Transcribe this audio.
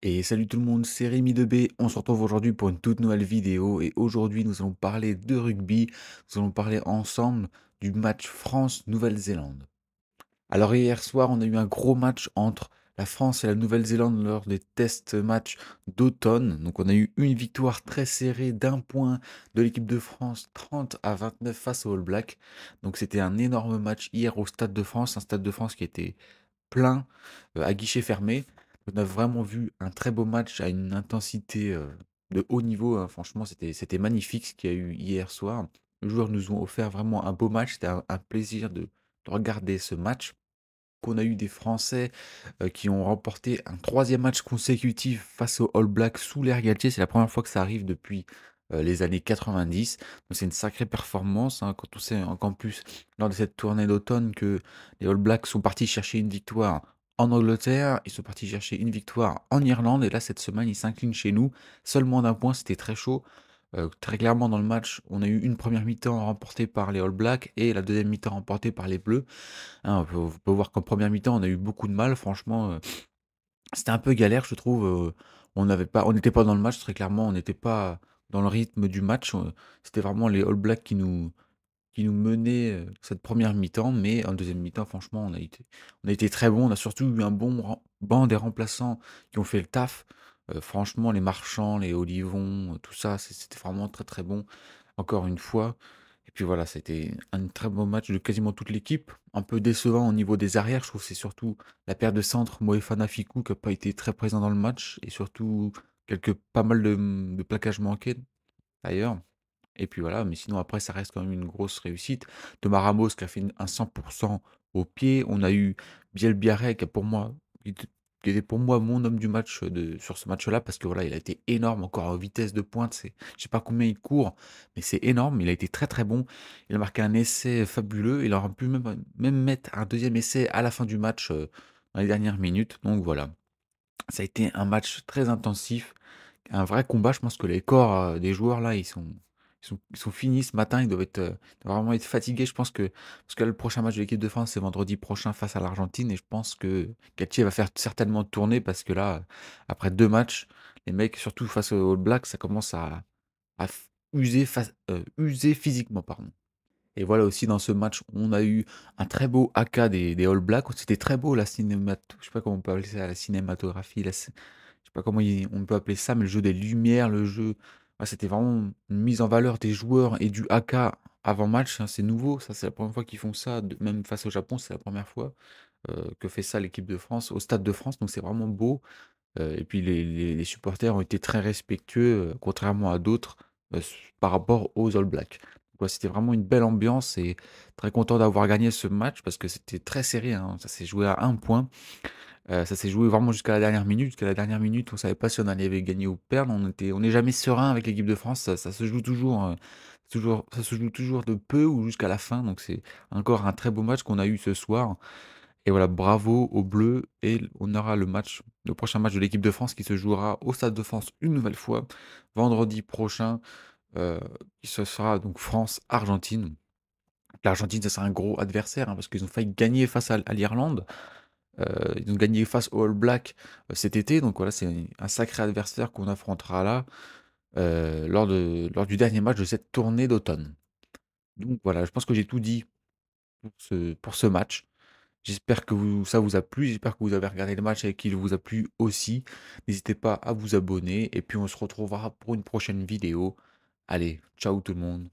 Et salut tout le monde, c'est Rémi de B. On se retrouve aujourd'hui pour une toute nouvelle vidéo. Et aujourd'hui, nous allons parler de rugby. Nous allons parler ensemble du match France-Nouvelle-Zélande. Alors hier soir, on a eu un gros match entre la France et la Nouvelle-Zélande lors des test matchs d'automne. Donc on a eu une victoire très serrée d'un point de l'équipe de France, 30-29 face aux All Blacks. Donc c'était un énorme match hier au Stade de France, un Stade de France qui était plein, à guichet fermé. On a vraiment vu un très beau match à une intensité, de haut niveau, hein. Franchement, c'était magnifique ce qu'il y a eu hier soir. Les joueurs nous ont offert vraiment un beau match. C'était un plaisir de regarder ce match. Qu'on a eu des Français, qui ont remporté un troisième match consécutif face aux All Blacks sous l'ère Galtier. C'est la première fois que ça arrive depuis, les années 90. Donc c'est une sacrée performance, hein, quand on sait qu'en plus, lors de cette tournée d'automne, que les All Blacks sont partis chercher une victoire en Angleterre, ils sont partis chercher une victoire en Irlande et là, cette semaine, ils s'inclinent chez nous, seulement d'un point. C'était très chaud. Très clairement dans le match, on a eu une première mi-temps remportée par les All Blacks et la deuxième mi-temps remportée par les Bleus. Hein, on peut voir qu'en première mi-temps, on a eu beaucoup de mal. Franchement, c'était un peu galère, je trouve. On n'était pas dans le match, très clairement. On n'était pas dans le rythme du match. C'était vraiment les All Blacks qui nous menaient cette première mi-temps. Mais en deuxième mi-temps, franchement, on a été très bon. On a surtout eu un bon banc des remplaçants qui ont fait le taf. Franchement, les Marchands, les Olivon, tout ça, c'était vraiment très très bon. Encore une fois. Et puis voilà, c'était un très bon match de quasiment toute l'équipe. Un peu décevant au niveau des arrières, je trouve que c'est surtout la paire de centres, Moefana Fikou, qui n'a pas été très présent dans le match, et surtout pas mal de plaquages manqués d'ailleurs. Et puis voilà, mais sinon après, ça reste quand même une grosse réussite. Thomas Ramos qui a fait un 100% au pied. On a eu Biel Biarré qui était pour moi mon homme du match sur ce match-là, parce que voilà, il a été énorme encore en vitesse de pointe. Je sais pas combien il court, mais c'est énorme. Il a été très très bon. Il a marqué un essai fabuleux. Il aurait pu même mettre un deuxième essai à la fin du match, dans les dernières minutes. Donc voilà, ça a été un match très intensif, un vrai combat. Je pense que les corps, des joueurs là, ils sont finis ce matin. Ils doivent vraiment être fatigués. Je pense que parce que là, le prochain match de l'équipe de France, c'est vendredi prochain face à l'Argentine, et je pense que Galtier va faire certainement tourner parce que là, après 2 matchs, les mecs, surtout face aux All Blacks, ça commence à user physiquement, pardon. Et voilà, aussi dans ce match, on a eu un très beau AK des All Blacks. C'était très beau la je sais pas comment on peut appeler ça, la cinématographie, je sais pas comment on peut appeler ça, mais le jeu des lumières, le jeu, ouais, c'était vraiment une mise en valeur des joueurs et du AK avant match, hein. C'est nouveau, ça c'est la première fois qu'ils font ça, même face au Japon, c'est la première fois que fait ça l'équipe de France au Stade de France, donc c'est vraiment beau. Et puis les supporters ont été très respectueux, contrairement à d'autres, par rapport aux All Blacks. Donc ouais, c'était vraiment une belle ambiance et très content d'avoir gagné ce match parce que c'était très serré, hein. Ça s'est joué à un point. Ça s'est joué vraiment jusqu'à la dernière minute. Jusqu'à la dernière minute, on savait pas si on allait gagner ou perdre. On n'est jamais serein avec l'équipe de France. Ça se joue ça se joue toujours de peu ou jusqu'à la fin. Donc c'est encore un très beau match qu'on a eu ce soir. Et voilà, bravo aux Bleus. Et on aura le prochain match de l'équipe de France qui se jouera au Stade de France une nouvelle fois, vendredi prochain. Euh, Ce sera donc France-Argentine. L'Argentine, ça sera un gros adversaire, hein, parce qu'ils ont failli gagner face à l'Irlande. Ils ont gagné face aux All Blacks cet été. Donc voilà, c'est un sacré adversaire qu'on affrontera là, lors du dernier match de cette tournée d'automne. Donc voilà, je pense que j'ai tout dit pour ce match. J'espère que ça vous a plu, j'espère que vous avez regardé le match et qu'il vous a plu aussi. N'hésitez pas à vous abonner et puis on se retrouvera pour une prochaine vidéo. Allez, ciao tout le monde.